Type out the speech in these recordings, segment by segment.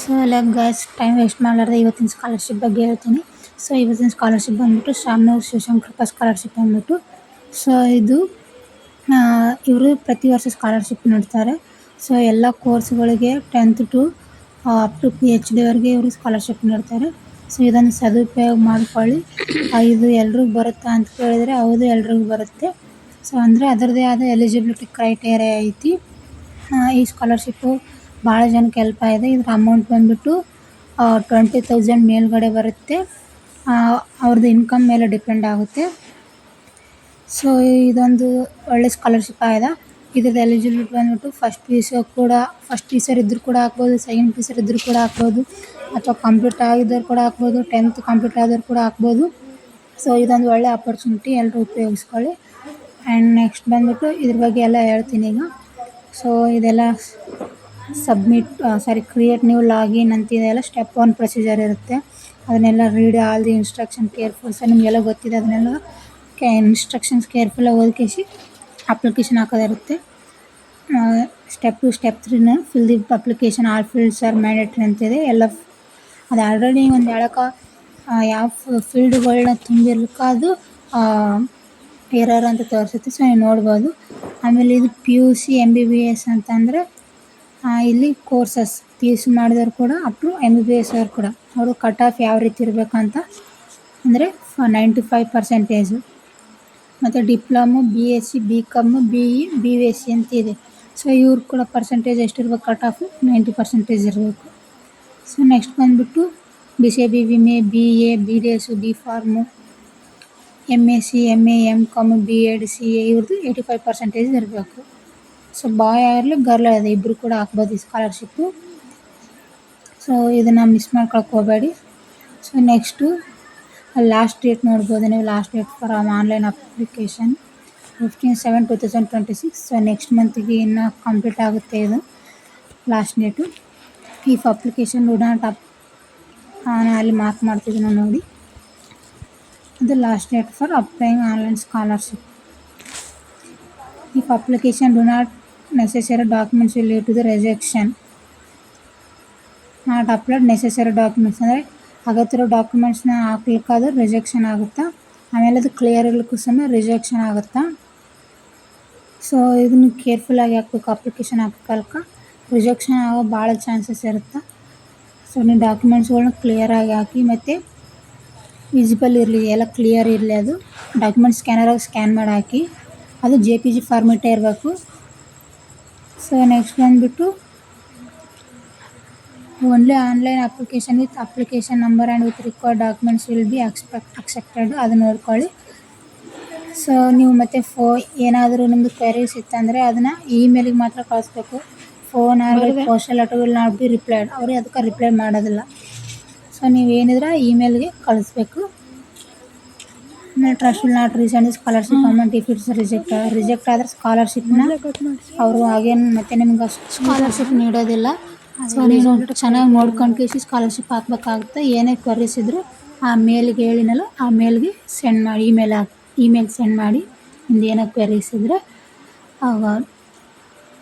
So like guys, time waste ಮಾಡಲಾರ್ದೆ ಇವತ್ತಿನ scholarship ಬಗ್ಗೆ ಹೇಳ್ತೀನಿ. ಸೊ ಇವತ್ತಿನ ಸ್ಕಾಲರ್ಶಿಪ್ ಬಂದ್ಬಿಟ್ಟು ಶಾಮನೂರ್ ಶಿವಶಂಕರಪ್ಪ ಸ್ಕಾಲರ್ಶಿಪ್ ಅಂದ್ಬಿಟ್ಟು. ಸೊ ಇದು ಇವರು ಪ್ರತಿ ವರ್ಷ ಸ್ಕಾಲರ್ಶಿಪ್ ನೀಡ್ತಾರೆ. ಸೊ ಎಲ್ಲ ಕೋರ್ಸ್ಗಳಿಗೆ 10th to up to PhD ವರೆಗೆ ಇವರು ಸ್ಕಾಲರ್ಶಿಪ್ ನೀಡ್ತಾರೆ. ಸೊ ಇದನ್ನು ಸದುಪಯೋಗ ಮಾಡ್ಕೊಳ್ಳಿ. ಇದು ಎಲ್ರಿಗೂ ಬರುತ್ತಾ ಅಂತ ಕೇಳಿದರೆ ಹೌದು, ಎಲ್ರಿಗೂ ಬರುತ್ತೆ. ಸೊ ಅಂದರೆ ಅದರದ್ದೇ ಆದ ಎಲಿಜಿಬಿಲಿಟಿ ಕ್ರೈಟೇರಿಯಾ ಐತಿ. ಈ ಸ್ಕಾಲರ್ಶಿಪ್ಪು ಭಾಳ ಜನಕ್ಕೆ ಹೆಲ್ಪ್ ಆಗಿದೆ. ಇದ್ರ ಅಮೌಂಟ್ ಬಂದ್ಬಿಟ್ಟು 20,000 ಮೇಲ್ಗಡೆ ಬರುತ್ತೆ. ಅವ್ರದ್ದು ಇನ್ಕಮ್ ಮೇಲೆ ಡಿಪೆಂಡ್ ಆಗುತ್ತೆ. ಸೊ ಇದೊಂದು ಒಳ್ಳೆ ಸ್ಕಾಲರ್ಶಿಪ್ ಆಗಿದೆ. ಇದ್ರದ್ದು ಎಲಿಜಿಬಿಲಿಟಿ ಬಂದ್ಬಿಟ್ಟು ಫಸ್ಟ್ ಪಿ ಯು ಸಿ ಇದ್ದರೂ ಕೂಡ ಹಾಕ್ಬೋದು, ಸೆಕೆಂಡ್ ಪಿ ಯು ಸಿ ಇದ್ದರೂ ಕೂಡ ಹಾಕ್ಬೋದು, ಅಥವಾ ಕಂಪ್ಲೀಟ್ ಆಗಿದ್ದವ್ರು ಕೂಡ ಹಾಕ್ಬೋದು, 10th ಕಂಪ್ಲೀಟ್ ಆದವ್ರು ಕೂಡ ಹಾಕ್ಬೋದು. ಸೊ ಇದೊಂದು ಒಳ್ಳೆ ಆಪರ್ಚುನಿಟಿ, ಎಲ್ಲರೂ ಉಪಯೋಗಿಸ್ಕೊಳ್ಳಿ. ಆ್ಯಂಡ್ ನೆಕ್ಸ್ಟ್ ಬಂದ್ಬಿಟ್ಟು ಇದ್ರ ಬಗ್ಗೆ ಎಲ್ಲ ಹೇಳ್ತೀನಿ ಈಗ. ಸೊ ಇದೆಲ್ಲ ಕ್ರಿಯೇಟ್ ನ್ಯೂ ಲಾಗಿನ್ ಅಂತಿದೆಲ್ಲ ಸ್ಟೆಪ್ 1 ಪ್ರೊಸೀಜರ್ ಇರುತ್ತೆ. ಅದನ್ನೆಲ್ಲ read all the instruction careful. So ನಿಮಗೆಲ್ಲ ಗೊತ್ತಿದೆ, ಅದನ್ನೆಲ್ಲ ಇನ್ಸ್ಟ್ರಕ್ಷನ್ಸ್ ಕೇರ್ಫುಲ್ಲಾಗಿ ಓದ್ಕೇಸಿ ಅಪ್ಲಿಕೇಶನ್ ಹಾಕೋದಿರುತ್ತೆ. ಸ್ಟೆಪ್ 2 ಸ್ಟೆಪ್ 3ನ fill the application, all fields are mandatory ಅಂತಿದೆ. ಎಲ್ಲ ಅದು ಆಲ್ರೆಡಿ ಒಂದು ಹೇಳಕ್ಕೆ ಯಾವ ಫೀಲ್ಡ್ಗಳನ್ನ ತುಂಬಿರ್ಲಿಕ್ಕೆ ಅದು ಎರರ್ ಅಂತ ತೋರಿಸುತ್ತೆ. ಸೊ ನೀವು ನೋಡ್ಬೋದು. ಆಮೇಲೆ ಇದು PUC MBBS ಅಂತಂದರೆ ಇಲ್ಲಿ ಕೋರ್ಸಸ್ PUC ಮಾಡಿದವ್ರು ಕೂಡ ಅಪ್ ಟು MBBS ಅವ್ರು ಕೂಡ ಅವರು ಕಟ್ ಆಫ್ ಯಾವ ರೀತಿ ಇರಬೇಕಂತ ಅಂದರೆ 95%. ಮತ್ತು diploma, BSc, BCom, BE, BSc ಅಂತ ಇದೆ. ಸೊ ಇವ್ರು ಕೂಡ ಪರ್ಸೆಂಟೇಜ್ ಎಷ್ಟಿರ್ಬೇಕು, ಕಟ್ ಆಫು 90% ಇರಬೇಕು. ಸೊ ನೆಕ್ಸ್ಟ್ ಬಂದುಬಿಟ್ಟು BCA, BBMA, BA, BDS, D.Pharm, MSc, MA, MCom, B.Ed, CA ಇವ್ರದ್ದು 85% ಇರಬೇಕು. ಸೊ ಬಾಯ್ ಆಗಿರಲಿ ಗರ್ಲ್ ಇದೆ, ಇಬ್ಬರು ಕೂಡ ಹಾಕ್ಬೋದು ಈ ಸ್ಕಾಲರ್ಶಿಪ್ಪು. ಸೊ ಇದನ್ನು ಮಿಸ್ ಮಾಡ್ಕೊಳಕ್ಕೆ ಹೋಗಬೇಡಿ. ಸೊ ನೆಕ್ಸ್ಟು ಲಾಸ್ಟ್ ಡೇಟ್ ನೋಡ್ಬೋದು ನೀವು. Last date for online application 15/7/2026. So next ಮಂತಿಗೆ ಇನ್ನೂ ಕಂಪ್ಲೀಟ್ ಆಗುತ್ತೆ ಇದು last date. If application do not ಅಲ್ಲಿ ಮಾರ್ಕ್ ಮಾಡ್ತಿದ್ದೀನಿ ನೋಡಿ. ಅದು last date for applying online scholarship. If application do not necessary documents will lead to the rejection. Not upload necessary documents ಅಂದರೆ ಅಗತ್ಯರೋ ಡಾಕ್ಯುಮೆಂಟ್ಸ್ನ ಹಾಕ್ಲಿಕ್ಕಾದ್ರೂ ರಿಜೆಕ್ಷನ್ ಆಗುತ್ತಾ. ಆಮೇಲೆ ಅದು ಕ್ಲಿಯರ್ ಇರ್ಲಿಕ್ಕೂ ಸಹ ರಿಜೆಕ್ಷನ್ ಆಗುತ್ತಾ. ಸೊ ಇದನ್ನು ಕೇರ್ಫುಲ್ಲಾಗಿ ಹಾಕ್ಬೇಕು. ಅಪ್ಲಿಕೇಶನ್ ಹಾಕಲ್ಕ ರಿಜೆಕ್ಷನ್ ಆಗೋ ಭಾಳ ಚಾನ್ಸಸ್ ಇರುತ್ತೆ. ಸೊ ನೀವು ಡಾಕ್ಯುಮೆಂಟ್ಸ್ಗಳ್ನ ಕ್ಲಿಯರಾಗಿ ಹಾಕಿ, ಮತ್ತು ವಿಸಿಬಲ್ ಇರಲಿ, ಎಲ್ಲ ಕ್ಲಿಯರ್ ಇರಲಿ. ಅದು ಡಾಕ್ಯುಮೆಂಟ್ಸ್ ಸ್ಕ್ಯಾನರಾಗಿ ಸ್ಕ್ಯಾನ್ ಮಾಡಿ ಹಾಕಿ. ಅದು JPG ಫಾರ್ಮೆಟೇ ಇರಬೇಕು. ಸೊ ನೆಕ್ಸ್ಟ್ ಬಂದುಬಿಟ್ಟು only online application with application number and with required documents will be accepted. ಅದು ನೋಡ್ಕೊಳ್ಳಿ. ಸೊ ನೀವು ಮತ್ತು ಏನಾದರೂ ನಿಮ್ಮದು ಕ್ವೆರೀಸ್ ಇತ್ತಂದರೆ ಅದನ್ನು ಇಮೇಲಿಗೆ ಮಾತ್ರ ಕಳಿಸ್ಬೇಕು. Phone or postal letter will not be replied. ಅವ್ರಿಗೆ ಅದಕ್ಕೆ ರಿಪ್ಲೈ ಮಾಡೋದಿಲ್ಲ. ಸೊ ನೀವೇನಿದ್ರೆ ಇಮೇಲ್ಗೆ ಕಳಿಸ್ಬೇಕು. Trust will not resend scholarship amount if it's reject ಆದರೆ ಸ್ಕಾಲರ್ಶಿಪ್ನ ಅವರು ಹಾಗೇನು ಮತ್ತೆ ನಿಮ್ಗೆ ಸ್ಕಾಲರ್ಶಿಪ್ ನೀಡೋದಿಲ್ಲ. ಸೊ ನೀವು ಚೆನ್ನಾಗಿ ನೋಡ್ಕೊಂಡು ಸ್ಕಾಲರ್ಶಿಪ್ ಹಾಕ್ಬೇಕಾಗುತ್ತೆ. ಏನೇ ಕ್ವರೀಸ್ ಇದ್ದರೂ ಆ ಮೇಲ್ಗೆ ಹೇಳಿನಲ್ಲ, ಆ ಮೇಲ್ಗೆ ಸೆಂಡ್ ಮಾಡಿ, ಇಮೇಲ್ ಸೆಂಡ್ ಮಾಡಿ ನಿಮ್ದು ಏನೋ ಕ್ವರೀಸ್ ಇದ್ದರೆ.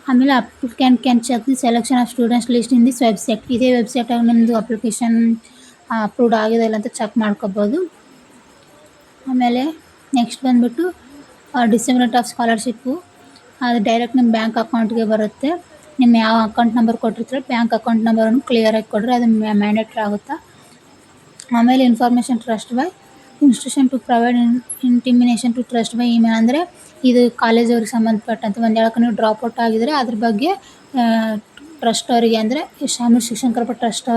ಆಮೇಲೆ applicant can check the selection of students list in this website. ಇದೇ ವೆಬ್ಸೈಟಾಗಿ ನಿಮ್ಮದು ಅಪ್ಲಿಕೇಶನ್ ಅಪ್ರೂವ್ಡ್ ಆಗಿದೆ ಇಲ್ಲ ಅಂತ ಚೆಕ್ ಮಾಡ್ಕೋಬೋದು. ಆಮೇಲೆ ನೆಕ್ಸ್ಟ್ ಬಂದುಬಿಟ್ಟು ಡಿಸೆಂಬರ್ ಆಫ್ ಸ್ಕಾಲರ್ಶಿಪ್ಪು ಅದು ಡೈರೆಕ್ಟ್ ನಿಮ್ಮ ಬ್ಯಾಂಕ್ ಅಕೌಂಟ್ಗೆ ಬರುತ್ತೆ. ನಿಮ್ಮ ಯಾವ ಅಕೌಂಟ್ ನಂಬರ್ ಕೊಟ್ಟಿರ್ತೀರ ಬ್ಯಾಂಕ್ ಅಕೌಂಟ್ ನಂಬರನ್ನು ಕ್ಲಿಯರಾಗಿ ಕೊಟ್ಟರೆ ಅದು ಮ್ಯಾಂಡೇಟ್ರಿ ಆಗುತ್ತೆ. ಆಮೇಲೆ information trust by institution to provide intimation to trust by email. ಅಂದರೆ ಇದು ಕಾಲೇಜವ್ರಿಗೆ ಸಂಬಂಧಪಟ್ಟಂತೆ ಒಂದು ಹೇಳಕ್ಕೆ ನೀವು ಡ್ರಾಪ್ ಔಟ್ ಆಗಿದರೆ ಅದ್ರ ಬಗ್ಗೆ ಟ್ರಸ್ಟ್ ಅವರಿಗೆ, ಅಂದರೆ ಶಾಮನೂರ್ ಶಿವಶಂಕರಪ್ಪ ಟ್ರಸ್ಟ್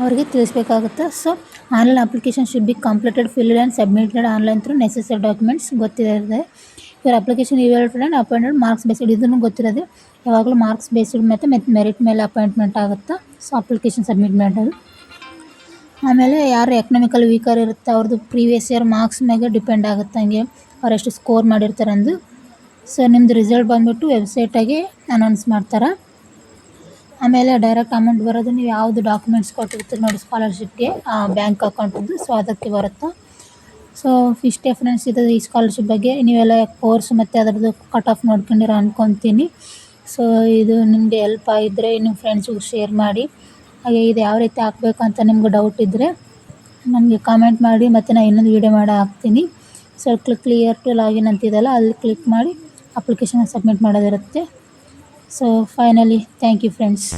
ಅವರಿಗೆ ತಿಳಿಸ್ಬೇಕಾಗುತ್ತೆ. So online application should be completed, filled and submitted online through necessary documents. ಗೊತ್ತಿದೆ ಇವರ application evaluated and appointed marks based. ಇದನ್ನು ಗೊತ್ತಿರೋದು, ಯಾವಾಗಲೂ ಮಾರ್ಕ್ಸ್ ಬೇಸ್ಡ್ ಮತ್ತು ಮೆರಿಟ್ ಮೇಲೆ ಅಪಾಯಿಂಟ್ಮೆಂಟ್ ಆಗುತ್ತೆ. ಸೊ ಅಪ್ಲಿಕೇಶನ್ ಸಬ್ಮಿಟ್ ಮಾಡೋದು. ಆಮೇಲೆ ಯಾರು ಎಕನಾಮಿಕಲ್ ವೀಕರ್ ಇರುತ್ತೆ ಅವ್ರದ್ದು ಪ್ರೀವಿಯಸ್ ಇಯರ್ ಮಾರ್ಕ್ಸ್ ಮೇಲೆ ಡಿಪೆಂಡ್ ಆಗುತ್ತೆ, ಹಂಗೆ ಅವ್ರು ಎಷ್ಟು ಸ್ಕೋರ್ ಮಾಡಿರ್ತಾರೆ ಅಂದು. ಸೊ ನಿಮ್ಮದು ರಿಸಲ್ಟ್ ಬಂದುಬಿಟ್ಟು ವೆಬ್ಸೈಟಾಗೆ ಅನೌನ್ಸ್ ಮಾಡ್ತಾರೆ. ಆಮೇಲೆ ಡೈರೆಕ್ಟ್ ಅಮೌಂಟ್ ಬರೋದು ನೀವು ಯಾವುದು ಡಾಕ್ಯುಮೆಂಟ್ಸ್ ಕೊಟ್ಟಿರ್ತೀರಿ ನೋಡಿ ಸ್ಕಾಲರ್ಶಿಪ್ಗೆ, ಬ್ಯಾಂಕ್ ಅಕೌಂಟಿಂದು, ಸೊ ಅದಕ್ಕೆ ಬರುತ್ತೆ. ಸೊ ಇಷ್ಟೇ ಫ್ರೆಂಡ್ಸ್ ಇದು ಈ ಸ್ಕಾಲರ್ಶಿಪ್ ಬಗ್ಗೆ. ನೀವೆಲ್ಲ ಕೋರ್ಸ್ ಮತ್ತು ಅದರದ್ದು ಕಟ್ ಆಫ್ ನೋಡ್ಕೊಂಡಿರೋ ಅಂದ್ಕೊತೀನಿ. ಸೊ ಇದು ನಿಮಗೆ ಹೆಲ್ಪ್ ಆಗಿದ್ದರೆ ನಿಮ್ಮ ಫ್ರೆಂಡ್ಸಿಗೂ ಶೇರ್ ಮಾಡಿ. ಹಾಗೆ ಇದು ಯಾವ ರೀತಿ ಹಾಕಬೇಕು ಅಂತ ನಿಮ್ಗೆ ಡೌಟ್ ಇದ್ದರೆ ನನಗೆ ಕಾಮೆಂಟ್ ಮಾಡಿ, ಮತ್ತು ನಾನು ಇನ್ನೊಂದು ವೀಡಿಯೋ ಮಾಡಿ ಹಾಕ್ತೀನಿ. ಸೊ ಕ್ಲಿಯರ್ ಟು ಲಾಗಿನ್ ಅಂತಿದೆಯಲ್ಲ, ಅಲ್ಲಿ ಕ್ಲಿಕ್ ಮಾಡಿ ಅಪ್ಲಿಕೇಶನ್ ಸಬ್ಮಿಟ್ ಮಾಡೋದಿರುತ್ತೆ. So finally thank you friends.